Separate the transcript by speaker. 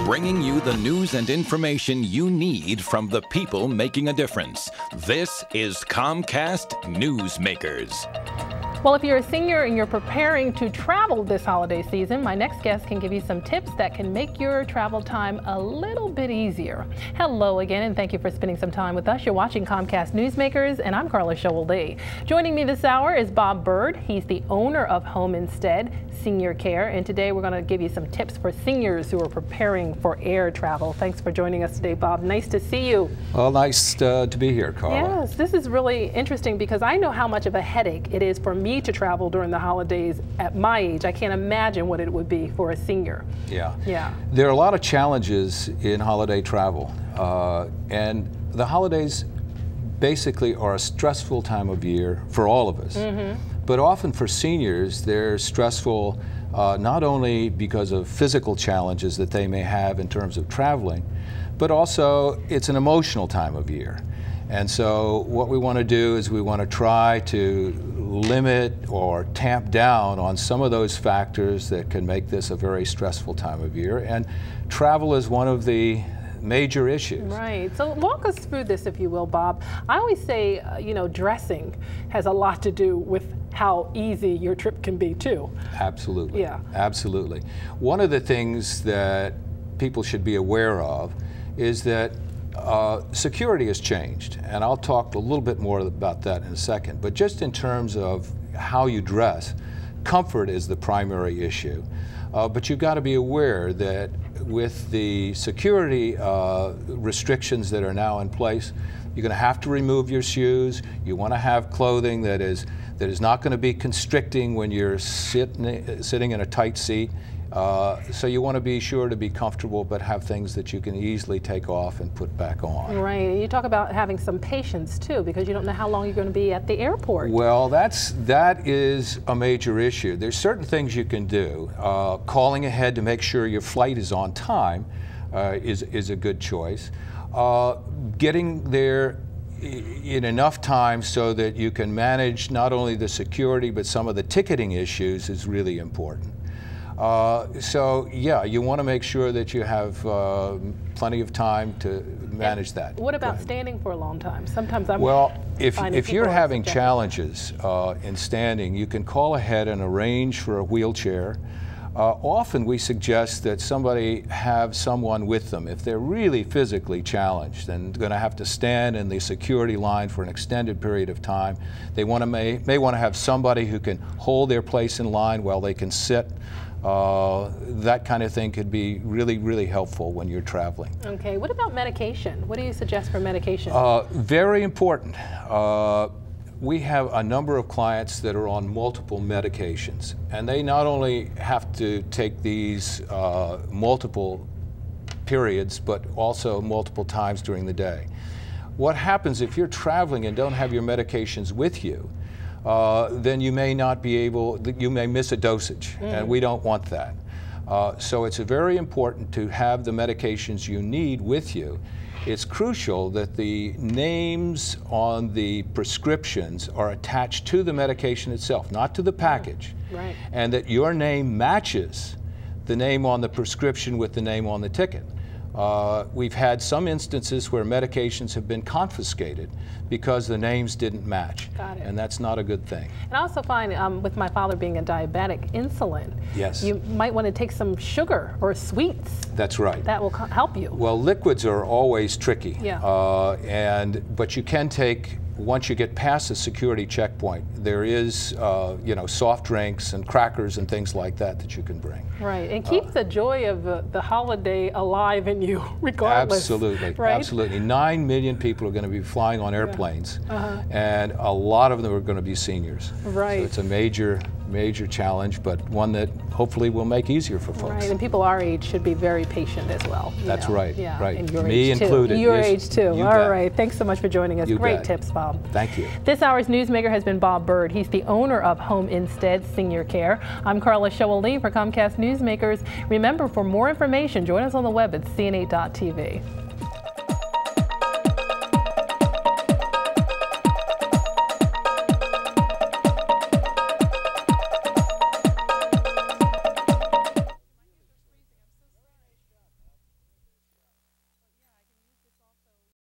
Speaker 1: bringing you the news and information you need from the people making a difference. This is Comcast Newsmakers.
Speaker 2: Well, if you're a senior and you're preparing to travel this holiday season, my next guest can give you some tips that can make your travel time a little bit easier. Hello again, and thank you for spending some time with us. You're watching Comcast Newsmakers, and I'm Carla Showell-Lee. Joining me this hour is Bob Bird. He's the owner of Home Instead Senior Care, and today we're going to give you some tips for seniors who are preparing for air travel. Thanks for joining us today, Bob. Nice to see you.
Speaker 3: Well, nice to be here, Carla.
Speaker 2: Yes, this is really interesting because I know how much of a headache it is for me to travel during the holidays at my age. I can't imagine what it would be for a senior.
Speaker 3: Yeah. There are a lot of challenges in holiday travel, and the holidays basically are a stressful time of year for all of us. But often for seniors, they're stressful not only because of physical challenges that they may have in terms of traveling, but also it's an emotional time of year. And so what we want to do is we want to try to limit or tamp down on some of those factors that can make this a very stressful time of year. And travel is one of the major issues.
Speaker 2: Right. So walk us through this, if you will, Bob. I always say, dressing has a lot to do with how easy your trip can be, too.
Speaker 3: Absolutely.
Speaker 2: Yeah.
Speaker 3: Absolutely. One of the things that people should be aware of is that security has changed, and I'll talk a little bit more about that in a second. But just in terms of how you dress, comfort is the primary issue. But you've got to be aware that with the security restrictions that are now in place, you're going to have to remove your shoes. You want to have clothing that is not going to be constricting when you're sitting in a tight seat. So you want to be sure to be comfortable, but have things that you can easily take off and put back on.
Speaker 2: Right. And you talk about having some patience, too, because you don't know how long you're going to be at the airport.
Speaker 3: Well, that is a major issue. There's certain things you can do. Calling ahead to make sure your flight is on time is a good choice. Getting there in enough time so that you can manage not only the security, but some of the ticketing issues is really important. So yeah, you want to make sure that you have plenty of time to manage that.
Speaker 2: What about standing for a long time? Sometimes I'm
Speaker 3: if you're having challenges in standing, you can call ahead and arrange for a wheelchair. Often we suggest that somebody have someone with them if they're really physically challenged and going to have to stand in the security line for an extended period of time. They may want to have somebody who can hold their place in line while they can sit. That kind of thing could be really, really helpful when you're traveling.
Speaker 2: Okay, what about medication? What do you suggest for medication?
Speaker 3: Very important. We have a number of clients that are on multiple medications, and they not only have to take these multiple periods, but also multiple times during the day. What happens if you're traveling and don't have your medications with you, then you may not be able, you may miss a dosage, and we don't want that. So it's very important to have the medications you need with you. It's crucial that the names on the prescriptions are attached to the medication itself, not to the package.
Speaker 2: Right.
Speaker 3: And that your name matches the name on the prescription with the name on the ticket. We've had some instances where medications have been confiscated because the names didn't match.
Speaker 2: Got it.
Speaker 3: And that's not a good thing.
Speaker 2: And I also find with my father being a diabetic, insulin,
Speaker 3: yes,
Speaker 2: you might want to take some sugar or sweets.
Speaker 3: That's right.
Speaker 2: That will help you.
Speaker 3: Well, liquids are always tricky.
Speaker 2: Yeah.
Speaker 3: But you can take, once you get past the security checkpoint, there is, soft drinks and crackers and things like that you can bring.
Speaker 2: Right, and keep the joy of the holiday alive in you, regardless.
Speaker 3: Absolutely,
Speaker 2: right?
Speaker 3: Absolutely. 9 million people are going to be flying on airplanes, and a lot of them are going to be seniors.
Speaker 2: Right.
Speaker 3: So it's a major challenge, but one that hopefully will make easier for folks.
Speaker 2: Right, and people our age should be very patient as well.
Speaker 3: That's right.
Speaker 2: Yeah,
Speaker 3: right.
Speaker 2: and your
Speaker 3: Me
Speaker 2: age
Speaker 3: included.
Speaker 2: Too. Your
Speaker 3: yes,
Speaker 2: age too. All right. Thanks so much for joining us.
Speaker 3: You
Speaker 2: Great
Speaker 3: bet.
Speaker 2: tips, Bob.
Speaker 3: Thank you.
Speaker 2: This hour's newsmaker has been Bob Bird. He's the owner of Home Instead Senior Care. I'm Carla Showell-Lee for Comcast Newsmakers. Remember, for more information, join us on the web at cna.tv.